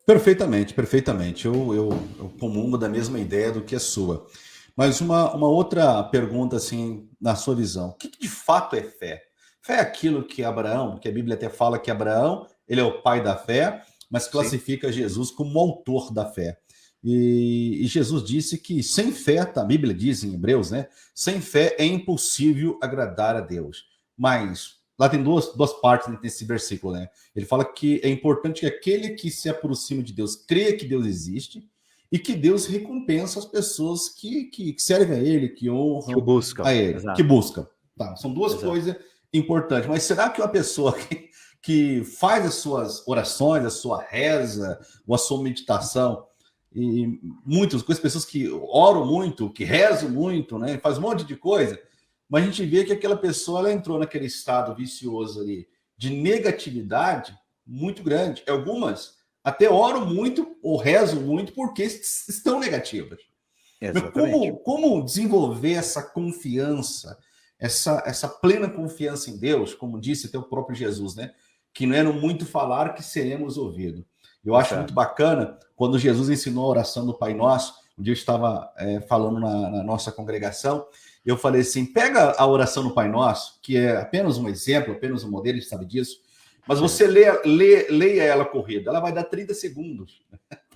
Perfeitamente, perfeitamente. Eu comungo da mesma ideia do que a sua. Mas uma outra pergunta, assim, na sua visão: o que de fato é fé? Fé é aquilo que Abraão, que a Bíblia até fala que Abraão, ele é o pai da fé, mas Sim. classifica Jesus como o autor da fé. E Jesus disse que sem fé, tá, a Bíblia diz em Hebreus, né? Sem fé é impossível agradar a Deus. Mas lá tem duas partes nesse versículo, né? Ele fala que é importante que aquele que se aproxima de Deus creia que Deus existe e que Deus recompensa as pessoas que servem a Ele, que Que o honram a buscam. Ele, que Exato, buscam. Tá, são duas exato. coisas importantes. Mas será que uma pessoa que faz as suas orações, a sua reza, ou a sua meditação, e muitas coisas, pessoas que oram muito, que rezam muito, né, faz um monte de coisa, mas a gente vê que aquela pessoa ela entrou naquele estado vicioso ali de negatividade muito grande. Algumas até oram muito ou rezam muito porque estão negativas. Mas Exatamente. como desenvolver essa confiança, essa plena confiança em Deus, como disse até o próprio Jesus, né? Que não é no muito falar que seremos ouvidos. Eu acho muito Exato. bacana quando Jesus ensinou a oração do Pai Nosso. Um dia eu estava falando na nossa congregação, eu falei assim: pega a oração do Pai Nosso, que é apenas um exemplo, apenas um modelo, a gente sabe disso, mas você Certo. leia ela corrida, ela vai dar 30 segundos.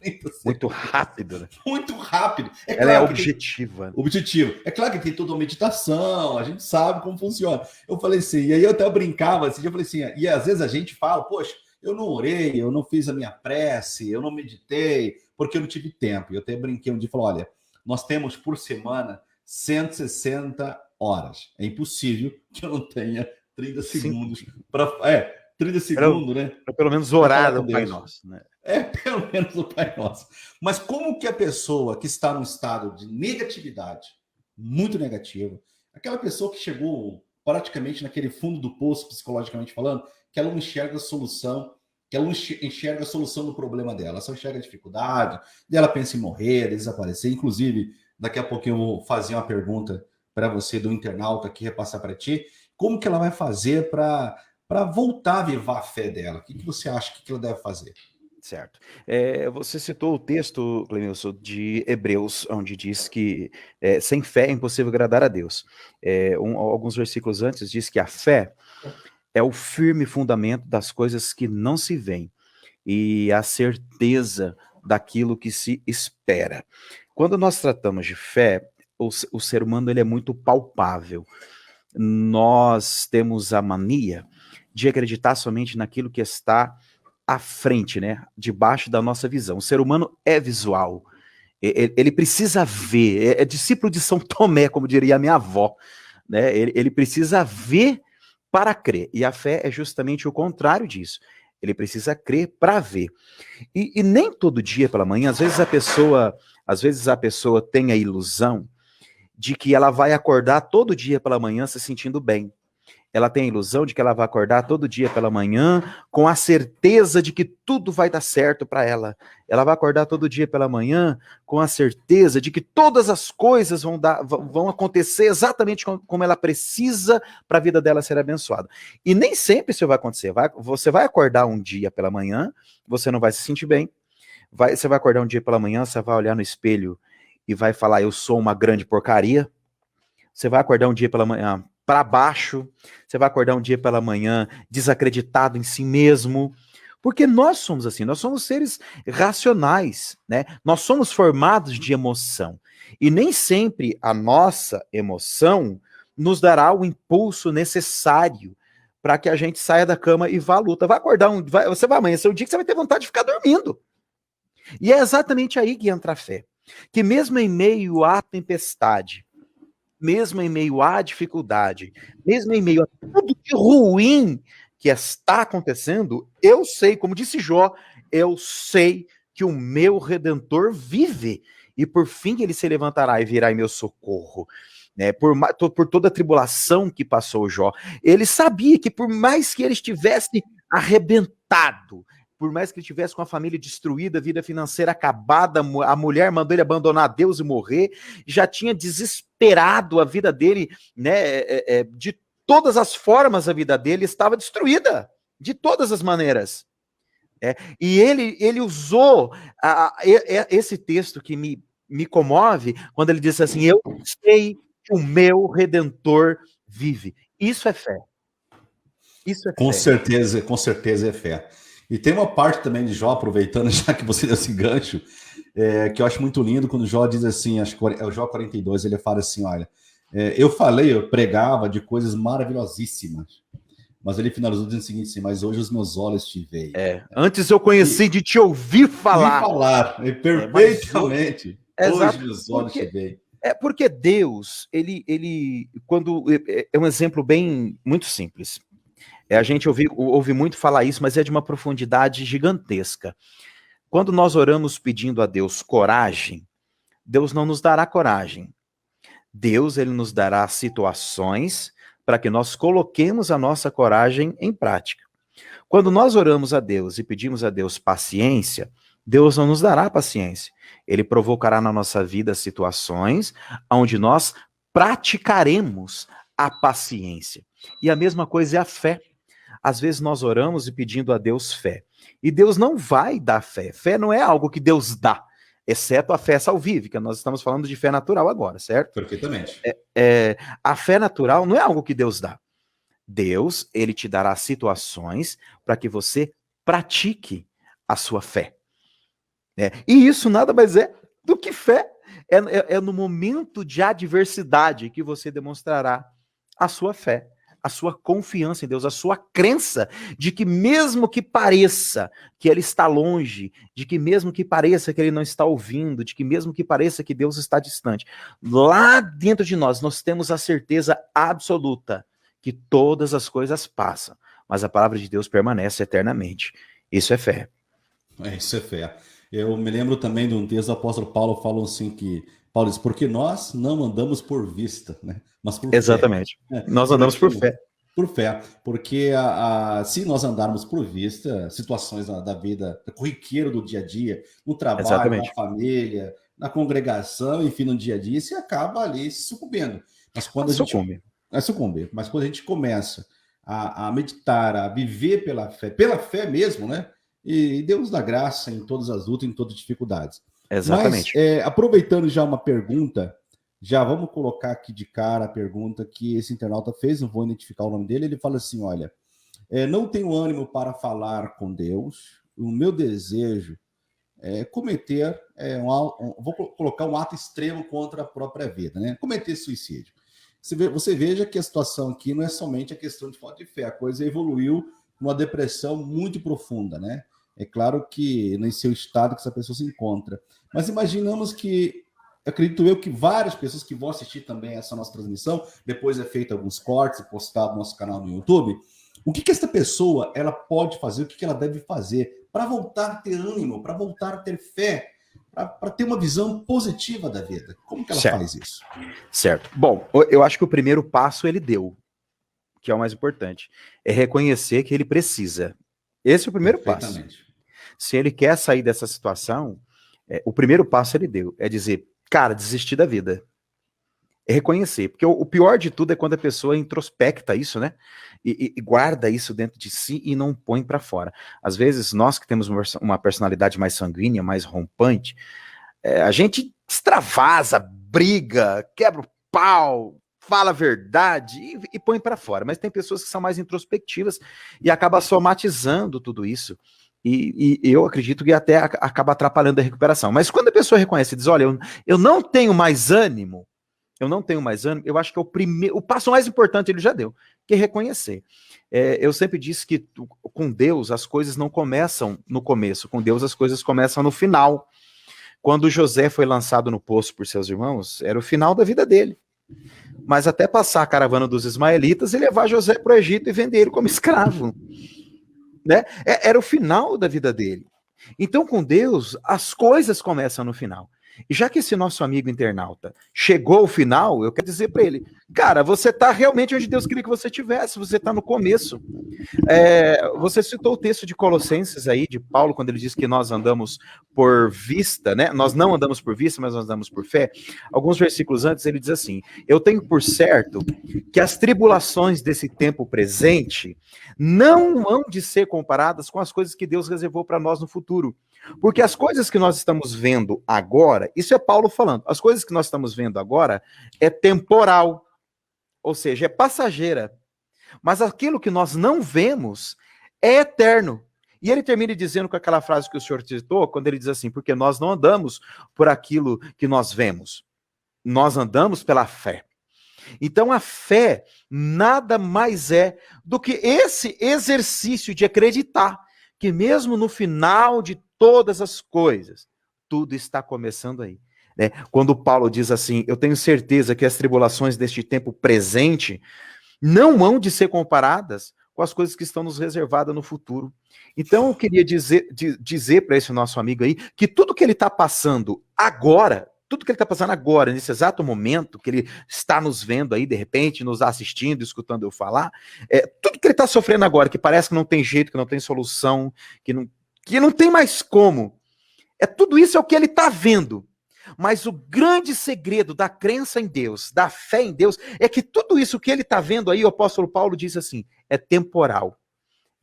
30 Muito segundos. rápido, né? Muito rápido. É Ela é claro que tem objetiva. objetivo. É claro que tem toda uma meditação, a gente sabe como funciona. Eu falei assim, e aí eu até brincava assim, eu falei assim, e às vezes a gente fala, poxa, eu não orei, eu não fiz a minha prece, eu não meditei, porque eu não tive tempo. E eu até brinquei um dia e falei, olha, nós temos por semana 160 horas. É impossível que eu não tenha 30 Cinco, segundos para 30 para segundos, né? pelo menos Para falar orar com o Pai Deus. Nosso, né? É pelo menos o Pai Nosso. Mas como que a pessoa que está num estado de negatividade, muito negativo, aquela pessoa que chegou praticamente naquele fundo do poço, psicologicamente falando, que ela não enxerga a solução, que ela não enxerga a solução do problema dela, ela só enxerga a dificuldade, e ela pensa em morrer, desaparecer. Inclusive, daqui a pouquinho eu vou fazer uma pergunta para você do internauta que repassar para ti, como que ela vai fazer para voltar a avivar a fé dela? O que você acha que ela deve fazer? Certo. Você citou o texto, Clemilson, de Hebreus, onde diz que sem fé é impossível agradar a Deus. Alguns versículos antes diz que a fé é o firme fundamento das coisas que não se veem e a certeza daquilo que se espera. Quando nós tratamos de fé, o ser humano ele é muito palpável. Nós temos a mania de acreditar somente naquilo que está à frente, né? Debaixo da nossa visão. O ser humano é visual. Ele precisa ver. É discípulo de São Tomé, como diria a minha avó. Né? Ele precisa ver para crer. E a fé é justamente o contrário disso. Ele precisa crer para ver. E nem todo dia pela manhã, às vezes a pessoa tem a ilusão de que ela vai acordar todo dia pela manhã se sentindo bem. Ela tem a ilusão de que ela vai acordar todo dia pela manhã com a certeza de que tudo vai dar certo para ela. Ela vai acordar todo dia pela manhã com a certeza de que todas as coisas vão acontecer exatamente como ela precisa para a vida dela ser abençoada. E nem sempre isso vai acontecer. Você vai acordar um dia pela manhã, você não vai se sentir bem. Você vai acordar um dia pela manhã, você vai olhar no espelho e vai falar: eu sou uma grande porcaria. Você vai acordar um dia pela manhã para baixo, você vai acordar um dia pela manhã desacreditado em si mesmo, porque nós somos assim, nós somos seres racionais, né? Nós somos formados de emoção. E nem sempre a nossa emoção nos dará o impulso necessário para que a gente saia da cama e vá à luta. Você vai amanhecer o dia que você vai ter vontade de ficar dormindo. E é exatamente aí que entra a fé. Que mesmo em meio à tempestade, mesmo em meio à dificuldade, mesmo em meio a tudo de ruim que está acontecendo, eu sei, como disse Jó, eu sei que o meu Redentor vive, e por fim ele se levantará e virá em meu socorro. Né, por toda a tribulação que passou Jó, ele sabia que por mais que ele estivesse arrebentado, por mais que ele tivesse com a família destruída, a vida financeira acabada, a mulher mandou ele abandonar Deus e morrer, já tinha desesperado a vida dele, né? De todas as formas a vida dele estava destruída, de todas as maneiras. E ele usou esse texto que me comove, quando ele diz assim, eu sei que o meu Redentor vive. Isso é fé. Isso é fé. Com certeza é fé. E tem uma parte também de Jó, aproveitando já que você deu esse gancho, que eu acho muito lindo, quando Jó diz assim, acho que é o Jó 42, ele fala assim, olha, eu pregava de coisas maravilhosíssimas, mas ele finalizou dizendo o seguinte, assim, mas hoje os meus olhos te veem. Antes eu conheci de te ouvir falar. Perfeitamente. Hoje meus olhos te veem. Porque Deus, ele quando é um exemplo muito simples. A gente ouve muito falar isso, mas é de uma profundidade gigantesca. Quando nós oramos pedindo a Deus coragem, Deus não nos dará coragem. Deus, ele nos dará situações para que nós coloquemos a nossa coragem em prática. Quando nós oramos a Deus e pedimos a Deus paciência, Deus não nos dará paciência. Ele provocará na nossa vida situações onde nós praticaremos a paciência. E a mesma coisa é a fé. Às vezes nós oramos e pedindo a Deus fé. E Deus não vai dar fé. Fé não é algo que Deus dá, exceto a fé salvífica. Nós estamos falando de fé natural agora, certo? Perfeitamente. A fé natural não é algo que Deus dá. Deus, ele te dará situações para que você pratique a sua fé. E isso nada mais é do que fé. É no momento de adversidade que você demonstrará a sua fé, a sua confiança em Deus, a sua crença de que mesmo que pareça que ele está longe, de que mesmo que pareça que ele não está ouvindo, de que mesmo que pareça que Deus está distante, lá dentro de nós temos a certeza absoluta que todas as coisas passam, mas a palavra de Deus permanece eternamente. Isso é fé. Isso é fé. Eu me lembro também de um texto do apóstolo Paulo, falando assim que Paulo diz, porque nós não andamos por vista, né? Mas por Exatamente. fé. Nós andamos por fé. Por fé, porque se nós andarmos por vista, situações da vida, corriqueiro do dia a dia, no trabalho, Exatamente. na família, na congregação, enfim, no dia a dia, você acaba ali sucumbendo. Mas quando Mas quando a gente começa a meditar, a viver pela fé mesmo, né? E Deus dá graça em todas as lutas, em todas as dificuldades. Exatamente. Mas, aproveitando já uma pergunta, já vamos colocar aqui de cara a pergunta que esse internauta fez, não vou identificar o nome dele, ele fala assim, olha, não tenho ânimo para falar com Deus, o meu desejo é cometer, vou colocar um ato extremo contra a própria vida, né? Cometer suicídio. Você veja que a situação aqui não é somente a questão de falta de fé, a coisa evoluiu numa depressão muito profunda, né? É claro que nesse seu estado que essa pessoa se encontra. Mas imaginamos que, acredito eu, que várias pessoas que vão assistir também essa nossa transmissão, depois é feito alguns cortes, postado no nosso canal no YouTube, o que essa pessoa ela pode fazer, o que ela deve fazer para voltar a ter ânimo, para voltar a ter fé, para ter uma visão positiva da vida? Como que ela faz isso? Certo. Bom, eu acho que o primeiro passo ele deu, que é o mais importante, é reconhecer que ele precisa. Esse é o primeiro passo. Se ele quer sair dessa situação, o primeiro passo ele deu, é dizer, cara, desistir da vida. É reconhecer, porque o pior de tudo é quando a pessoa introspecta isso, né? E guarda isso dentro de si e não põe para fora. Às vezes, nós que temos uma personalidade mais sanguínea, mais rompante, a gente extravasa, briga, quebra o pau, fala a verdade e põe para fora. Mas tem pessoas que são mais introspectivas e acaba somatizando tudo isso. E eu acredito que até acaba atrapalhando a recuperação. Mas quando a pessoa reconhece e diz, olha, eu não tenho mais ânimo, eu acho que o passo mais importante ele já deu, que é reconhecer. Eu sempre disse que com Deus as coisas não começam no começo, com Deus as coisas começam no final. Quando José foi lançado no poço por seus irmãos, era o final da vida dele. Mas até passar a caravana dos ismaelitas e levar José para o Egito e vender ele como escravo. Né? Era o final da vida dele. Então, com Deus, as coisas começam no final. E já que esse nosso amigo internauta chegou ao final, eu quero dizer para ele, cara, você está realmente onde Deus queria que você estivesse, você está no começo. Você citou o texto de Colossenses aí, de Paulo, quando ele diz que nós andamos por vista, né? Nós não andamos por vista, mas nós andamos por fé. Alguns versículos antes ele diz assim, eu tenho por certo que as tribulações desse tempo presente não hão de ser comparadas com as coisas que Deus reservou para nós no futuro. Porque as coisas que nós estamos vendo agora, isso é Paulo falando, as coisas que nós estamos vendo agora é temporal, ou seja, é passageira. Mas aquilo que nós não vemos é eterno. E ele termina dizendo com aquela frase que o senhor citou, quando ele diz assim, porque nós não andamos por aquilo que nós vemos, nós andamos pela fé. Então a fé nada mais é do que esse exercício de acreditar que mesmo no final de todas as coisas, tudo está começando aí. Né? Quando Paulo diz assim, eu tenho certeza que as tribulações deste tempo presente não hão de ser comparadas com as coisas que estão nos reservadas no futuro. Então eu queria dizer para esse nosso amigo aí, que tudo que ele está passando agora, nesse exato momento, que ele está nos vendo aí, de repente, nos assistindo, escutando eu falar, tudo que ele está sofrendo agora, que parece que não tem jeito, que não tem solução, que não tem mais como, tudo isso é o que ele está vendo. Mas o grande segredo da crença em Deus, da fé em Deus, é que tudo isso que ele está vendo aí, o apóstolo Paulo diz assim, é temporal,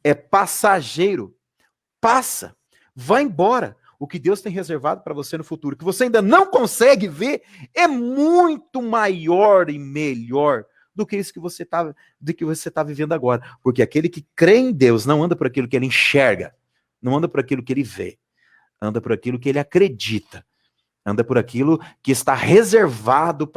é passageiro, passa, vai embora. O que Deus tem reservado para você no futuro, que você ainda não consegue ver, é muito maior e melhor do que isso que você está vivendo agora. Porque aquele que crê em Deus não anda por aquilo que ele enxerga, não anda por aquilo que ele vê, anda por aquilo que ele acredita, anda por aquilo que está reservado para